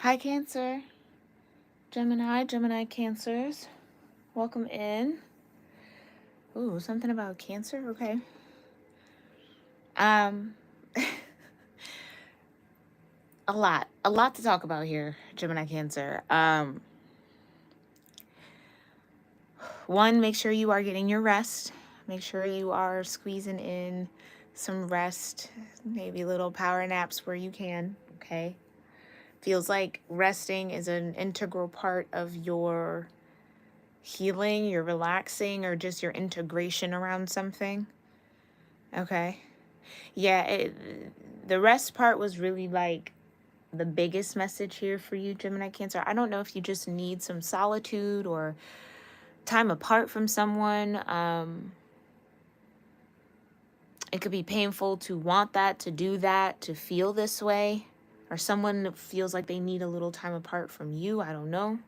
Hi, Cancer. Gemini, Cancers. Welcome in. Ooh, something about Cancer? Okay. Um, a lot to talk about here, Gemini, Cancer. One, make sure you are getting your rest. Make sure you are squeezing in some rest, maybe little power naps where you can, okay? Feels like resting is an integral part of your healing, your relaxing, or just your integration around something. Okay. Yeah, the rest part was really like the biggest message here for you, Gemini Cancer. I don't know if you just need some solitude or time apart from someone. It could be painful to want that, to do that, to feel this way, or someone that feels like they need a little time apart from you. I don't know.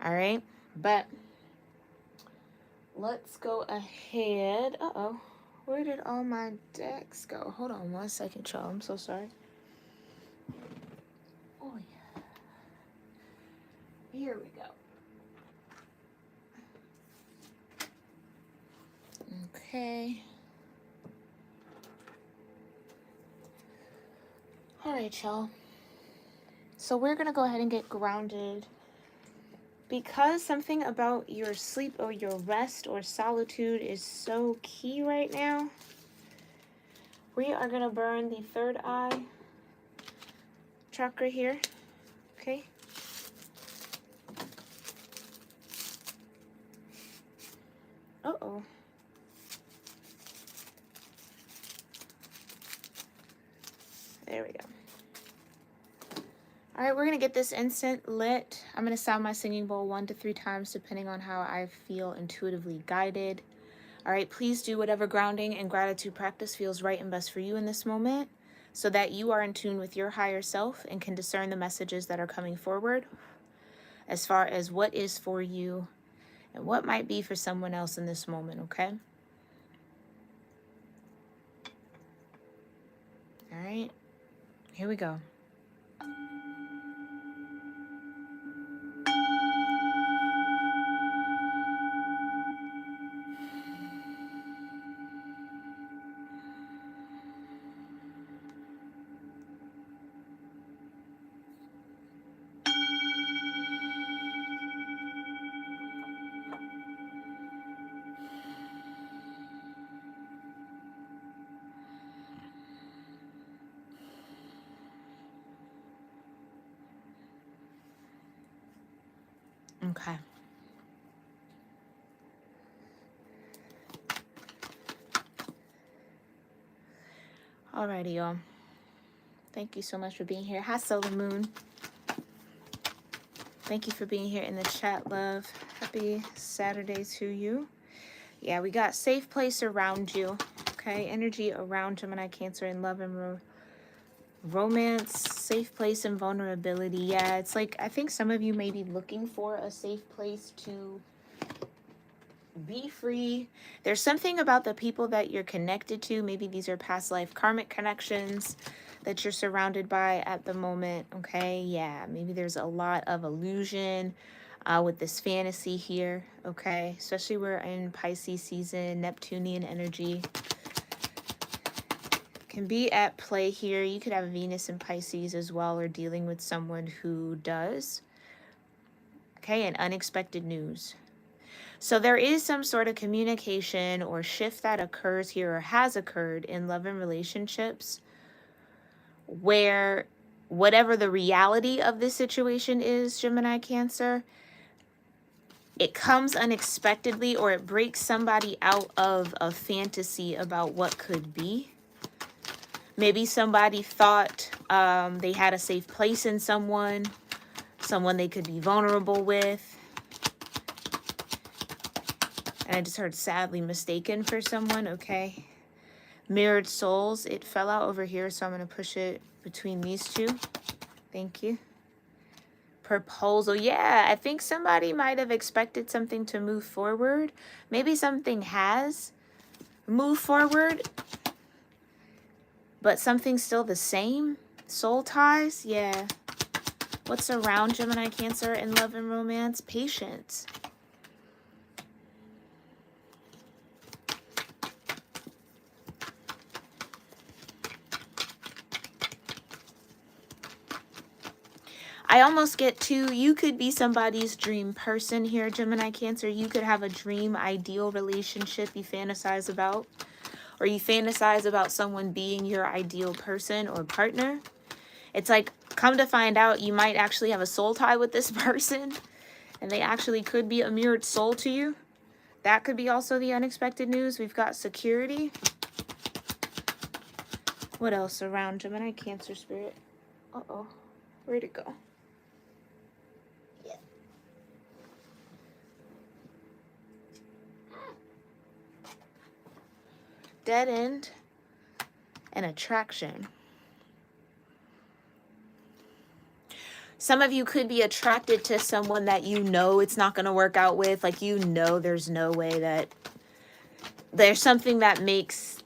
All right. But let's go ahead. Uh-oh. Where did all my decks go? Hold on 1 second, y'all. I'm so sorry. Oh, yeah. Here we go. Okay. All right, y'all. So we're going to go ahead and get grounded. Because something about your sleep or your rest or solitude is so key right now, we are going to burn the third eye chakra here. Okay. Uh-oh. There we go. All right, we're going to get this incense lit. I'm going to sound my singing bowl 1 to 3 times, depending on how I feel intuitively guided. All right, please do whatever grounding and gratitude practice feels right and best for you in this moment, so that you are in tune with your higher self and can discern the messages that are coming forward as far as what is for you and what might be for someone else in this moment, okay? All right, here we go. Okay. Alrighty, y'all. Thank you so much for being here. Hi, Solar Moon. Thank you for being here in the chat, love. Happy Saturday to you. Yeah, we got safe place around you. Okay, energy around Gemini, Cancer, and love and romance, safe place and vulnerability. Yeah, it's like I think some of you may be looking for a safe place to be free. There's something about the people that you're connected to. Maybe these are past life karmic connections that you're surrounded by at the moment. Okay, yeah, maybe there's a lot of illusion with this fantasy here. Okay, especially we're in Pisces season, Neptunian energy can be at play here. You could have Venus in Pisces as well, or dealing with someone who does. Okay, and unexpected news. So there is some sort of communication or shift that occurs here or has occurred in love and relationships where whatever the reality of this situation is, Gemini, Cancer, it comes unexpectedly or it breaks somebody out of a fantasy about what could be. Maybe somebody thought they had a safe place in someone they could be vulnerable with. And I just heard sadly mistaken for someone, okay? Mirrored souls, it fell out over here, so I'm going to push it between these two. Thank you. Proposal, yeah, I think somebody might have expected something to move forward. Maybe something has moved forward, but something's still the same. Soul ties, yeah. What's around Gemini, Cancer in love and romance? Patience. I almost get to, you could be somebody's dream person here, Gemini, Cancer. You could have a dream, ideal relationship you fantasize about. Or you fantasize about someone being your ideal person or partner. It's like, come to find out, you might actually have a soul tie with this person. And they actually could be a mirrored soul to you. That could be also the unexpected news. We've got security. What else around Gemini, Cancer, Spirit? Uh-oh. Where'd it go? Yeah. Dead end and attraction. Some of you could be attracted to someone that you know it's not going to work out with. Like, you know there's no way that there's something that makes...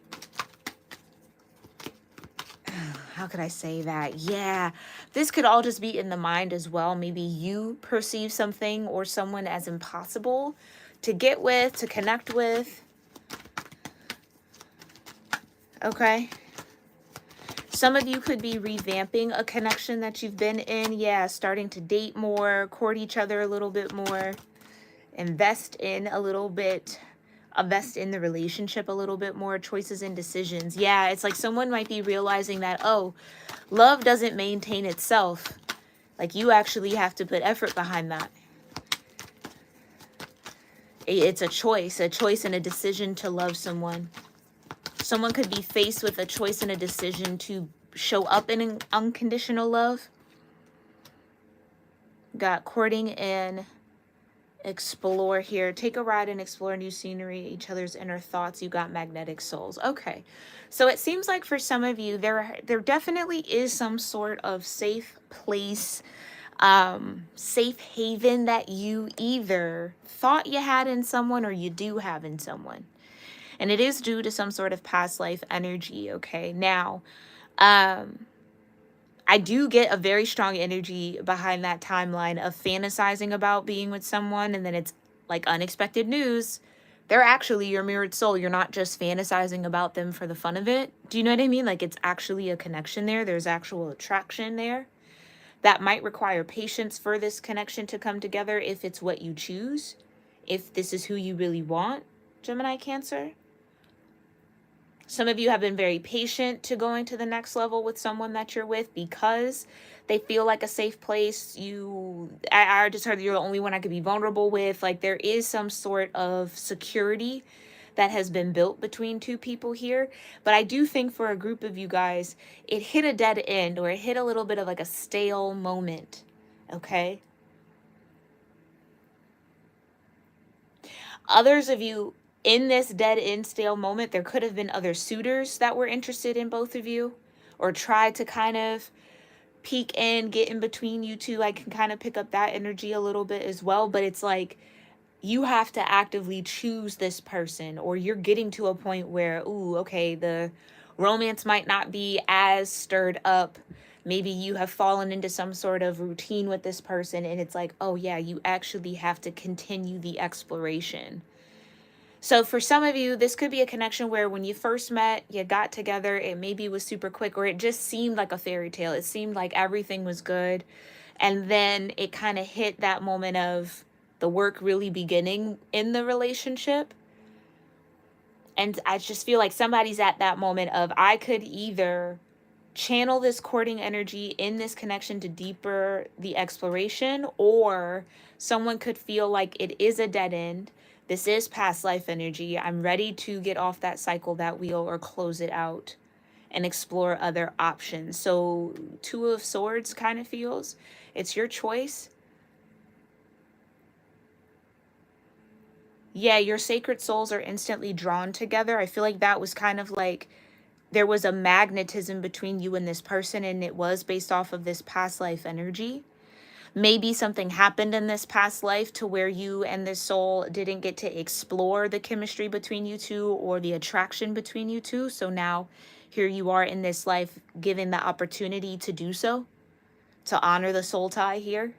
How could I say that? Yeah, this could all just be in the mind as well. Maybe you perceive something or someone as impossible to get with, to connect with. Okay. Some of you could be revamping a connection that you've been in. Yeah, starting to date more, court each other a little bit more, invest in a little bit, invest in the relationship a little bit more, choices and decisions. Yeah, it's like someone might be realizing that, oh, love doesn't maintain itself. Like, you actually have to put effort behind that. It's a choice and a decision to love someone. Someone could be faced with a choice and a decision to show up in unconditional love. Got courting and explore here. Take a ride and explore new scenery, each other's inner thoughts. You got magnetic souls. Okay. So it seems like for some of you, there definitely is some sort of safe place, safe haven that you either thought you had in someone or you do have in someone. And it is due to some sort of past life energy, okay? Now, I do get a very strong energy behind that timeline of fantasizing about being with someone, and then it's like unexpected news. They're actually your mirrored soul. You're not just fantasizing about them for the fun of it. Do you know what I mean? Like, it's actually a connection there. There's actual attraction there. That might require patience for this connection to come together if it's what you choose. If this is who you really want, Gemini, Cancer. Some of you have been very patient to going to the next level with someone that you're with because they feel like a safe place. I just heard you're the only one I could be vulnerable with. Like, there is some sort of security that has been built between two people here. But I do think for a group of you guys, it hit a dead end, or it hit a little bit of like a stale moment. Okay? Others of you, in this dead end stale moment, there could have been other suitors that were interested in both of you, or tried to kind of peek in, get in between you two. I can kind of pick up that energy a little bit as well. But it's like, you have to actively choose this person, or you're getting to a point where, ooh, okay, the romance might not be as stirred up. Maybe you have fallen into some sort of routine with this person, and it's like, oh yeah, you actually have to continue the exploration. So for some of you, this could be a connection where when you first met, you got together, it maybe was super quick, or it just seemed like a fairy tale. It seemed like everything was good. And then it kind of hit that moment of the work really beginning in the relationship. And I just feel like somebody's at that moment of, I could either channel this courting energy in this connection to deeper the exploration, or someone could feel like it is a dead end. This is past life energy. I'm ready to get off that cycle, that wheel, or close it out and explore other options. So Two of Swords kind of feels. It's your choice. Yeah, your sacred souls are instantly drawn together. I feel like that was kind of like there was a magnetism between you and this person, and it was based off of this past life energy. Maybe something happened in this past life to where you and this soul didn't get to explore the chemistry between you two or the attraction between you two. So now here you are in this life given the opportunity to do so, to honor the soul tie here.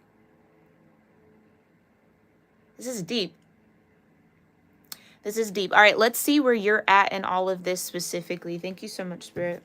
This is deep. This is deep. All right, let's see where you're at in all of this specifically. Thank you so much, Spirit.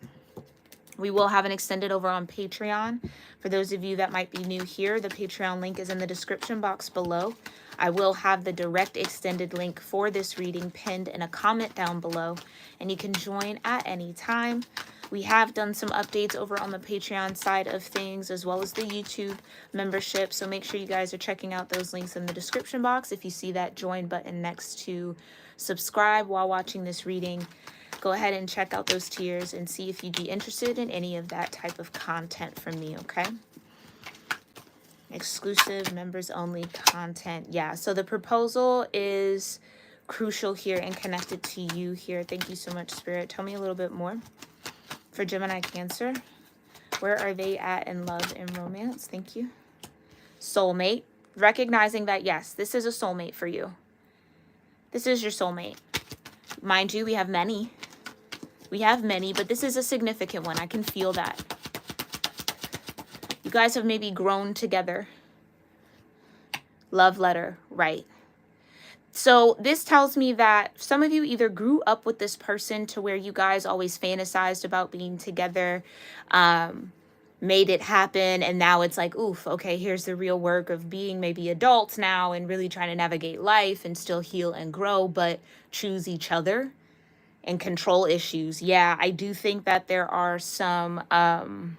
We will have an extended over on Patreon. For those of you that might be new here, the Patreon link is in the description box below. I will have the direct extended link for this reading pinned in a comment down below, and you can join at any time. We have done some updates over on the Patreon side of things, as well as the YouTube membership. So make sure you guys are checking out those links in the description box. If you see that join button next to subscribe while watching this reading, go ahead and check out those tiers and see if you'd be interested in any of that type of content from me, okay? Exclusive members only content. Yeah, so the proposal is crucial here and connected to you here. Thank you so much, Spirit. Tell me a little bit more. For Gemini Cancer, where are they at in love and romance? Thank you. Soulmate. Recognizing that, yes, this is a soulmate for you. This is your soulmate. Mind you, we have many. We have many, but this is a significant one. I can feel that. You guys have maybe grown together. Love letter, right? So this tells me that some of you either grew up with this person to where you guys always fantasized about being together, made it happen, and now it's like, oof, okay, here's the real work of being maybe adults now and really trying to navigate life and still heal and grow, but choose each other and control issues. Yeah, I do think that there are some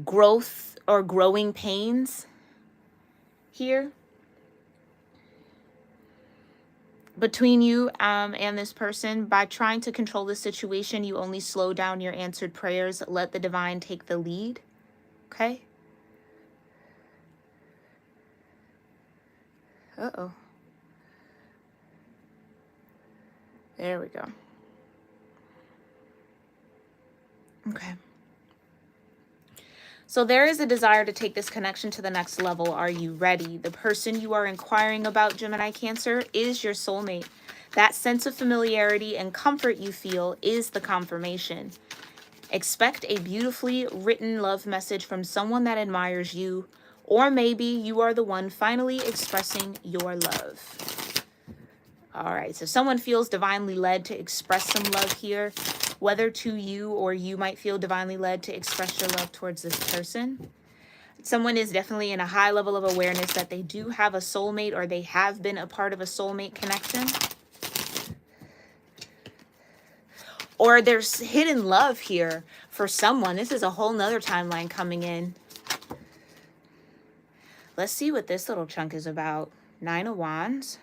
growth or growing pains here between you and this person. By trying to control the situation, you only slow down your answered prayers. Let the divine take the lead. Okay? Uh-oh. There we go. Okay. So there is a desire to take this connection to the next level. Are you ready? The person you are inquiring about, Gemini Cancer, is your soulmate. That sense of familiarity and comfort you feel is the confirmation. Expect a beautifully written love message from someone that admires you, or maybe you are the one finally expressing your love. All right, so someone feels divinely led to express some love here, whether to you or you might feel divinely led to express your love towards this person. Someone is definitely in a high level of awareness that they do have a soulmate, or they have been a part of a soulmate connection. Or there's hidden love here for someone. This is a whole nother timeline coming in. Let's see what this little chunk is about. 9 of Wands.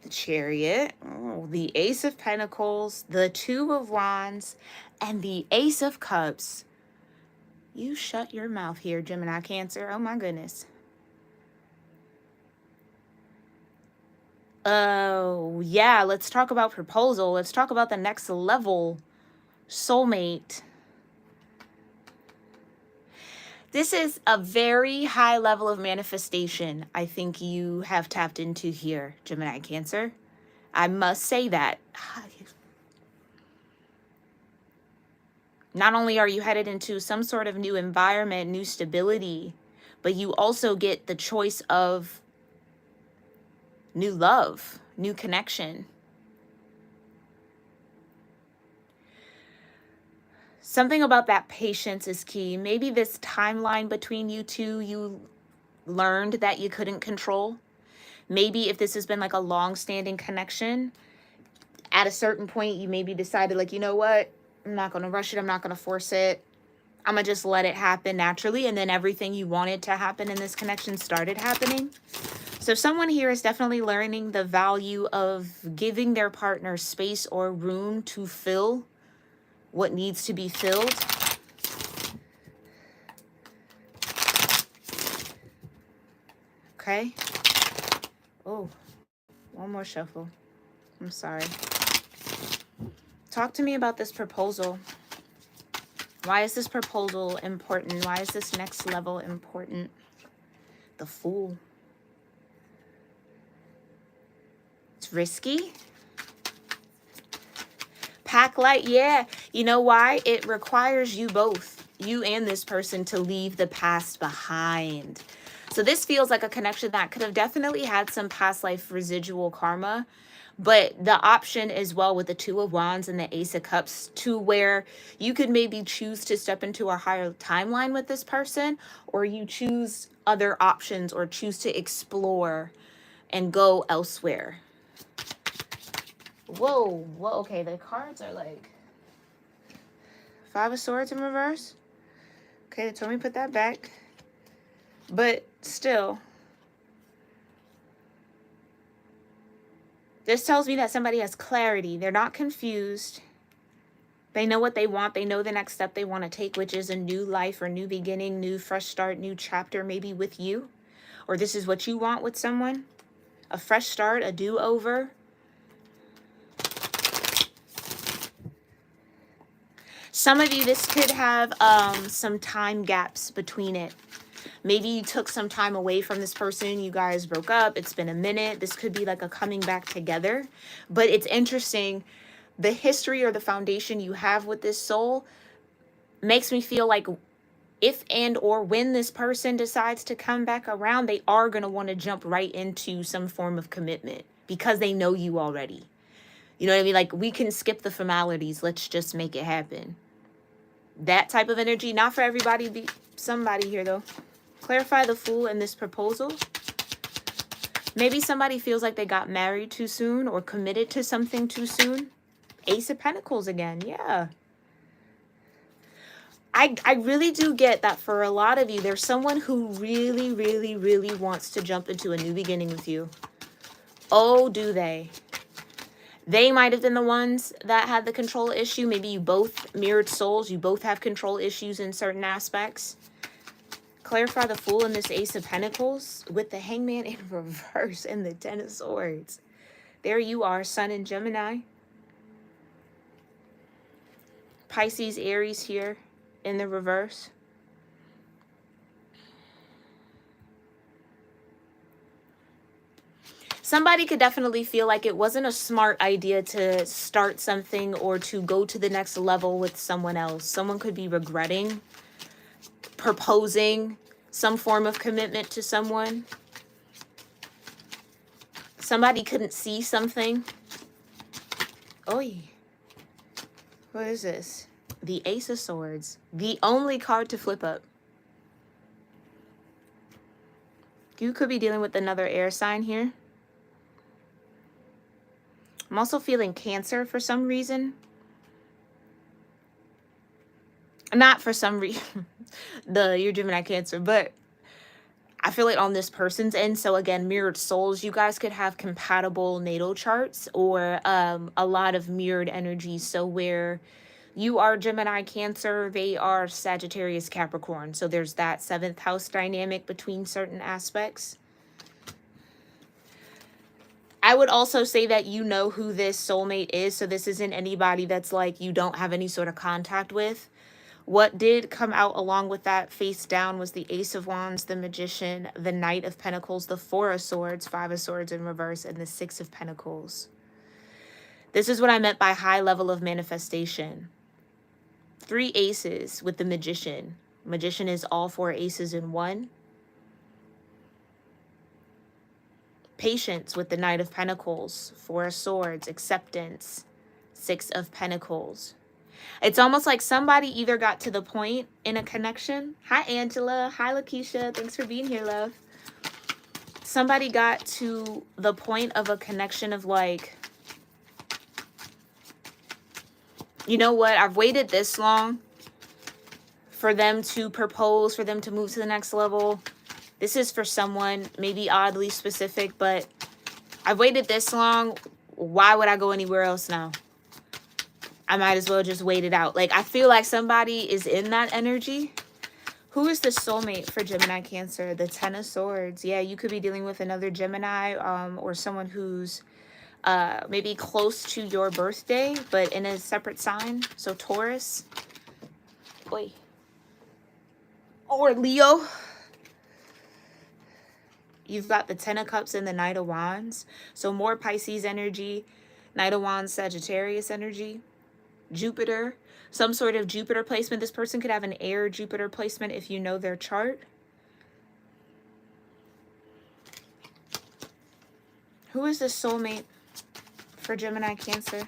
The Chariot, oh, the Ace of Pentacles, the 2 of Wands, and the Ace of Cups. You shut your mouth here, Gemini Cancer. Oh my goodness. Oh, yeah, let's talk about proposal. Let's talk about the next level. Soulmate. This is a very high level of manifestation I think you have tapped into here, Gemini Cancer. I must say that. Not only are you headed into some sort of new environment, new stability, but you also get the choice of new love, new connection. Something about that patience is key. Maybe this timeline between you two, you learned that you couldn't control. Maybe if this has been like a long-standing connection, at a certain point, you maybe decided like, you know what? I'm not going to rush it. I'm not going to force it. I'm going to just let it happen naturally. And then everything you wanted to happen in this connection started happening. So someone here is definitely learning the value of giving their partner space or room to fill what needs to be filled. Okay. Oh, one more shuffle. I'm sorry. Talk to me about this proposal. Why is this proposal important? Why is this next level important? The Fool. It's risky. Pack light, yeah. You know why? It requires you both, you and this person, to leave the past behind. So this feels like a connection that could have definitely had some past life residual karma. But the option as well with the Two of Wands and the Ace of Cups, to where you could maybe choose to step into a higher timeline with this person, or you choose other options, or choose to explore and go elsewhere. Whoa, whoa, okay, the cards are like Five of Swords in reverse. Okay, they told me to put that back. But still, this tells me that somebody has clarity. They're not confused. They know what they want. They know the next step they want to take, which is a new life or new beginning, new fresh start, new chapter, maybe with you. Or this is what you want with someone. A fresh start, a do-over. Some of you, this could have some time gaps between it. Maybe you took some time away from this person. You guys broke up. It's been a minute. This could be like a coming back together. But it's interesting. The history or the foundation you have with this soul makes me feel like if and or when this person decides to come back around, they are going to want to jump right into some form of commitment because they know you already. You know what I mean? Like, we can skip the formalities. Let's just make it happen. That type of energy. Not for everybody. Be somebody here, though. Clarify the Fool in this proposal. Maybe somebody feels like they got married too soon or committed to something too soon. Ace of Pentacles again. Yeah. I really do get that for a lot of you, there's someone who really, really, really wants to jump into a new beginning with you. Oh, do they? They might have been the ones that had the control issue. Maybe you both mirrored souls. You both have control issues in certain aspects. Clarify the Fool in this Ace of Pentacles with the Hangman in reverse and the Ten of Swords. There you are, Sun in Gemini. Pisces, Aries here in the reverse. Somebody could definitely feel like it wasn't a smart idea to start something or to go to the next level with someone else. Someone could be regretting proposing some form of commitment to someone. Somebody couldn't see something. Oy. What is this? The Ace of Swords. The only card to flip up. You could be dealing with another air sign here. I'm also feeling Cancer for some reason. Not for some reason. You're Gemini-Cancer, but I feel it on this person's end. So again, mirrored souls. You guys could have compatible natal charts or a lot of mirrored energies. So where you are Gemini-Cancer, they are Sagittarius, Capricorn. So there's that 7th house dynamic between certain aspects. I would also say that you know who this soulmate is. So this isn't anybody that's like you don't have any sort of contact with. What did come out along with that face down was the Ace of Wands, the Magician, the Knight of Pentacles, the Four of Swords, Five of Swords in reverse, and the Six of Pentacles. This is what I meant by high level of manifestation. 3 aces with the Magician. Magician is all 4 aces in one. Patience with the Knight of Pentacles, 4 of Swords, acceptance, 6 of Pentacles. It's almost like somebody either got to the point in a connection. Hi, Angela. Hi, Lakeisha. Thanks for being here, love. Somebody got to the point of a connection of like, you know what? I've waited this long for them to propose, for them to move to the next level. This is for someone, maybe oddly specific, but I've waited this long. Why would I go anywhere else now? I might as well just wait it out. Like, I feel like somebody is in that energy. Who is the soulmate for Gemini-Cancer? The Ten of Swords. Yeah, you could be dealing with another Gemini or someone who's maybe close to your birthday, but in a separate sign. So Taurus. Oi. Or Leo. You've got the Ten of Cups and the Knight of Wands. So more Pisces energy. Knight of Wands, Sagittarius energy. Jupiter. Some sort of Jupiter placement. This person could have an air Jupiter placement if you know their chart. Who is the soulmate for Gemini, Cancer?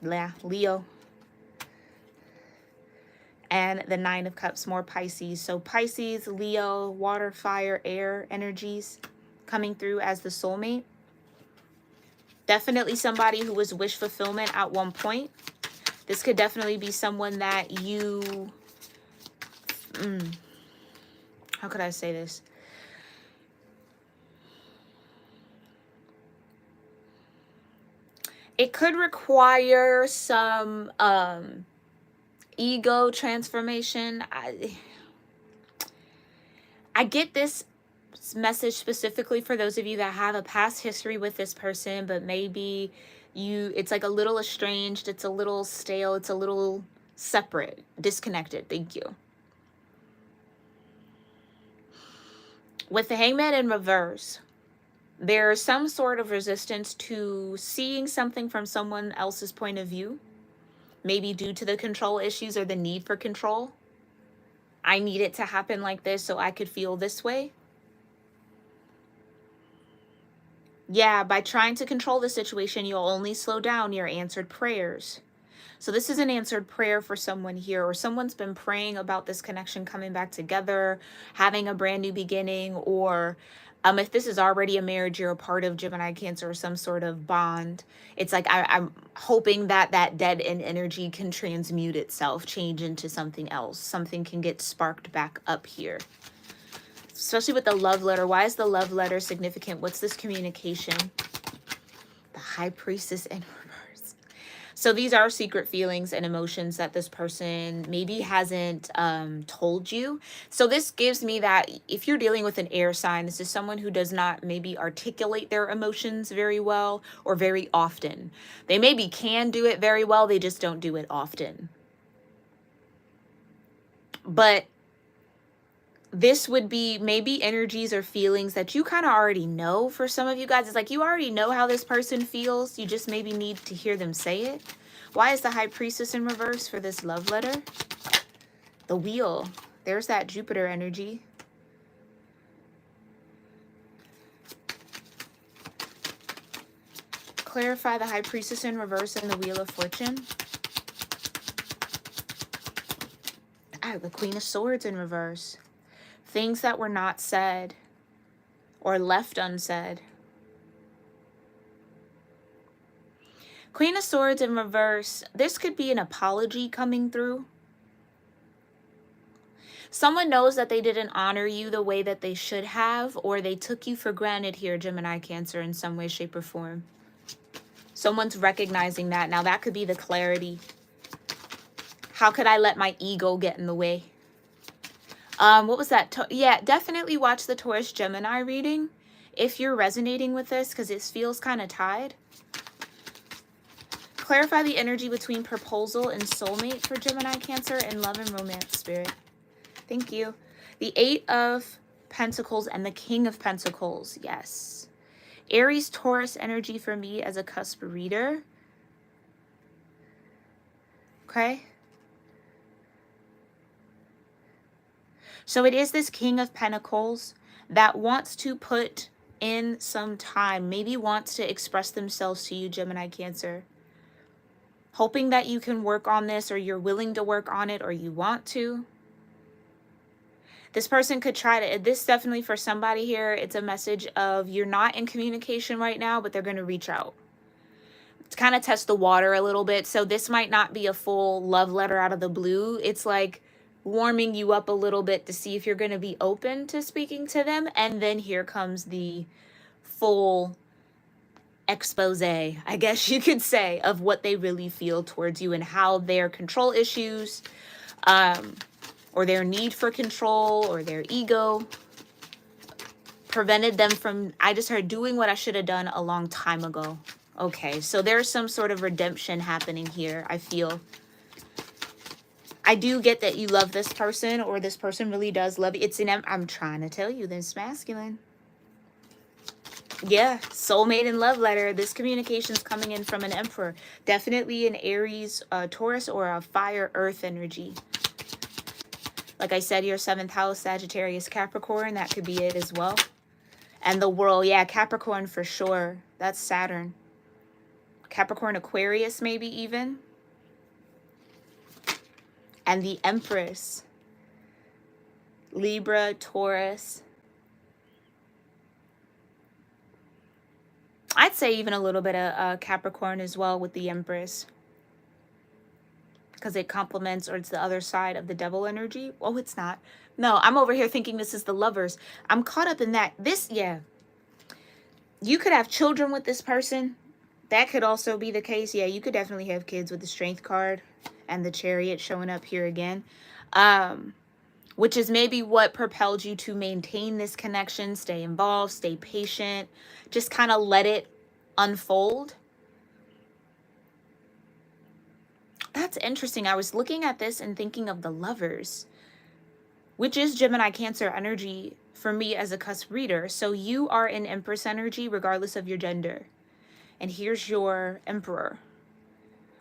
Yeah, Leo. And the Nine of Cups, more Pisces. So Pisces, Leo, water, fire, air energies coming through as the soulmate. Definitely somebody who was wish fulfillment at one point. This could definitely be someone that you... how could I say this? It could require some ego transformation. I get this message specifically for those of you that have a past history with this person, but maybe it's like a little estranged, it's a little stale, it's a little separate, disconnected. Thank you. With the Hangman in reverse, there's some sort of resistance to seeing something from someone else's point of view, maybe due to the control issues or the need for control. I need it to happen like this so I could feel this way. Yeah, by trying to control the situation, you'll only slow down your answered prayers. So this is an answered prayer for someone here, or someone's been praying about this connection coming back together, having a brand new beginning, or if this is already a marriage, you're a part of Gemini, Cancer, or some sort of bond. It's like I'm hoping that that dead end energy can transmute itself, change into something else. Something can get sparked back up here. Especially with the love letter. Why is the love letter significant? What's this communication? The High Priestess in reverse. So these are secret feelings and emotions that this person maybe hasn't told you. So this gives me that if you're dealing with an air sign, this is someone who does not maybe articulate their emotions very well or very often. They maybe can do it very well, they just don't do it often. But this would be maybe energies or feelings that you kind of already know. For some of you guys, it's like you already know how this person feels. You just maybe need to hear them say it. Why is the High Priestess in reverse for this love letter? The Wheel. There's that Jupiter energy. Clarify the High Priestess in reverse and the Wheel of Fortune. The Queen of Swords in reverse. Things that were not said or left unsaid. Queen of Swords in reverse. This could be an apology coming through. Someone knows that they didn't honor you the way that they should have, or they took you for granted here, Gemini, Cancer, in some way, shape, or form. Someone's recognizing that. Now that could be the clarity. How could I let my ego get in the way? What was that? Yeah, definitely watch the Taurus Gemini reading if you're resonating with this, because it feels kind of tied. Clarify the energy between proposal and soulmate for Gemini, Cancer, and love and romance, Spirit. Thank you. The Eight of Pentacles and the King of Pentacles. Yes. Aries, Taurus energy for me as a cusp reader. Okay. So it is this King of Pentacles that wants to put in some time, maybe wants to express themselves to you, Gemini, Cancer. Hoping that you can work on this, or you're willing to work on it, or you want to. This person could try to, this definitely for somebody here, it's a message of you're not in communication right now, but they're going to reach out. To kind of test the water a little bit. So this might not be a full love letter out of the blue. It's like warming you up a little bit to see if you're going to be open to speaking to them. And then here comes the full expose, I guess you could say, of what they really feel towards you and how their control issues or their need for control or their ego prevented them from, I just heard, doing what I should have done a long time ago. Okay, so there's some sort of redemption happening here, I feel. I do get that you love this person, or this person really does love you. It's an, I'm trying to tell you, this masculine. Yeah, soulmate and love letter. This communication is coming in from an emperor. Definitely an Aries, Taurus, or a fire earth energy. Like I said, your 7th house, Sagittarius, Capricorn. That could be it as well. And the world. Yeah, Capricorn for sure. That's Saturn. Capricorn, Aquarius maybe even. And the Empress. Libra, Taurus. I'd say even a little bit of Capricorn as well with the Empress. Because it complements, or it's the other side of the devil energy. Oh, it's not. No, I'm over here thinking this is the lovers. I'm caught up in that. This, yeah. You could have children with this person. That could also be the case. Yeah, you could definitely have kids with the Strength card and the Chariot showing up here again. Which is maybe what propelled you to maintain this connection, stay involved, stay patient, just kind of let it unfold. That's interesting. I was looking at this and thinking of the lovers, which is Gemini-Cancer energy for me as a cusp reader. So you are in Empress energy regardless of your gender. And here's your Emperor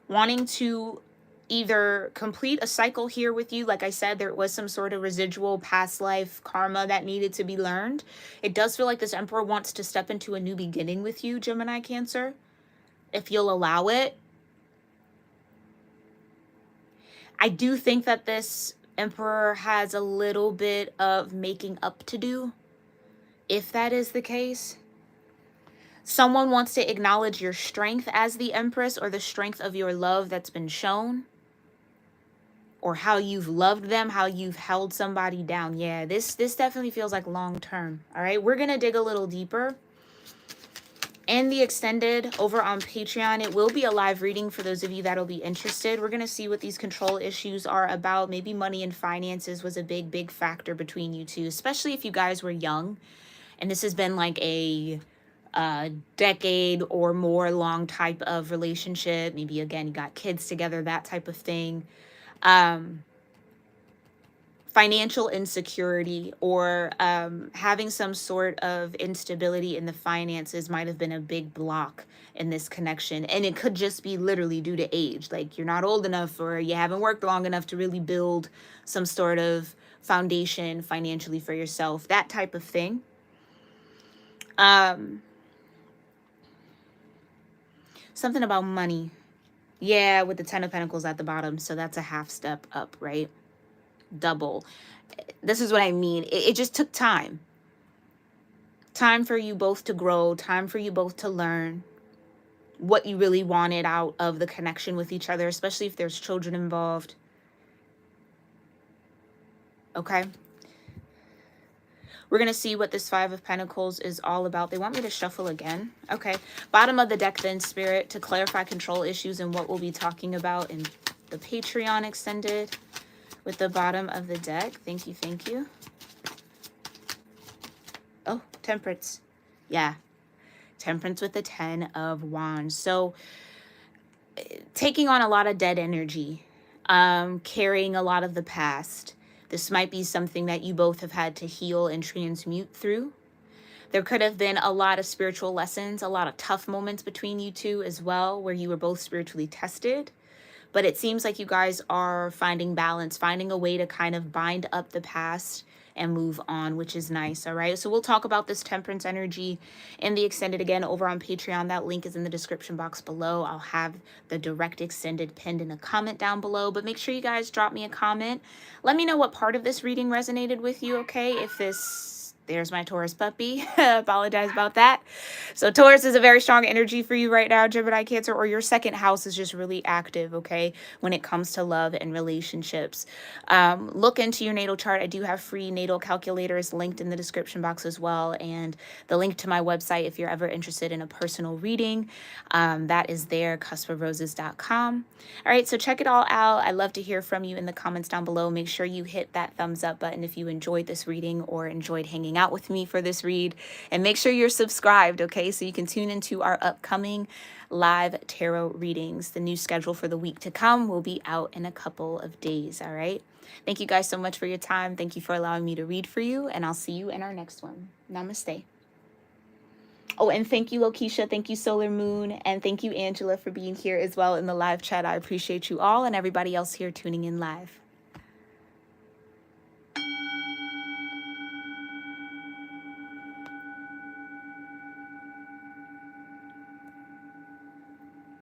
wanting to either complete a cycle here with you. Like I said, there was some sort of residual past life karma that needed to be learned. It does feel like this Emperor wants to step into a new beginning with you, Gemini Cancer, if you'll allow it. I do think that this Emperor has a little bit of making up to do, if that is the case. Someone wants to acknowledge your strength as the Empress, or the strength of your love that's been shown, or how you've loved them, how you've held somebody down. Yeah, this definitely feels like long term. All right, we're going to dig a little deeper. In the extended over on Patreon, it will be a live reading for those of you that'll be interested. We're going to see what these control issues are about. Maybe money and finances was a big factor between you two, especially if you guys were young. And this has been like a decade or more long type of relationship. Maybe, again, you got kids together, that type of thing. Financial insecurity, or having some sort of instability in the finances might have been a big block in this connection. And it could just be literally due to age. Like you're not old enough, or you haven't worked long enough to really build some sort of foundation financially for yourself, that type of thing. Something about money. Yeah, with the 10 of Pentacles at the bottom. So that's a half step up, right? Double. This is what I mean. It just took time. Time for you both to grow. Time for you both to learn what you really wanted out of the connection with each other, especially if there's children involved. Okay? We're going to see what this 5 of Pentacles is all about. They want me to shuffle again. Okay. Bottom of the deck then, Spirit, to clarify control issues and what we'll be talking about in the Patreon extended with the bottom of the deck. Thank you. Thank you. Oh, Temperance. Yeah. Temperance with the 10 of Wands. So taking on a lot of dead energy, carrying a lot of the past. This might be something that you both have had to heal and transmute through. There could have been a lot of spiritual lessons, a lot of tough moments between you two as well, where you were both spiritually tested. But it seems like you guys are finding balance, finding a way to kind of bind up the past and move on, which is nice. All right. So we'll talk about this Temperance energy in the extended again over on Patreon. That link is in the description box below. I'll have the direct extended pinned in a comment down below, but make sure you guys drop me a comment. Let me know what part of this reading resonated with you. Okay. If there's my Taurus puppy. Apologize about that. So Taurus is a very strong energy for you right now, Gemini, Cancer, or your second house is just really active, okay, when it comes to love and relationships. Look into your natal chart. I do have free natal calculators linked in the description box as well, and the link to my website if you're ever interested in a personal reading. That is there, cuspofroses.com. All right, so check it all out. I'd love to hear from you in the comments down below. Make sure you hit that thumbs up button if you enjoyed this reading or enjoyed hanging hang out with me for this read. And make sure you're subscribed, okay? So you can tune into our upcoming live tarot readings. The new schedule for the week to come will be out in a couple of days, all right? Thank you guys so much for your time. Thank you for allowing me to read for you, and I'll see you in our next one. Namaste. Oh, and thank you, Lokisha. Thank you, Solar Moon. And thank you, Angela, for being here as well in the live chat. I appreciate you all and everybody else here tuning in live.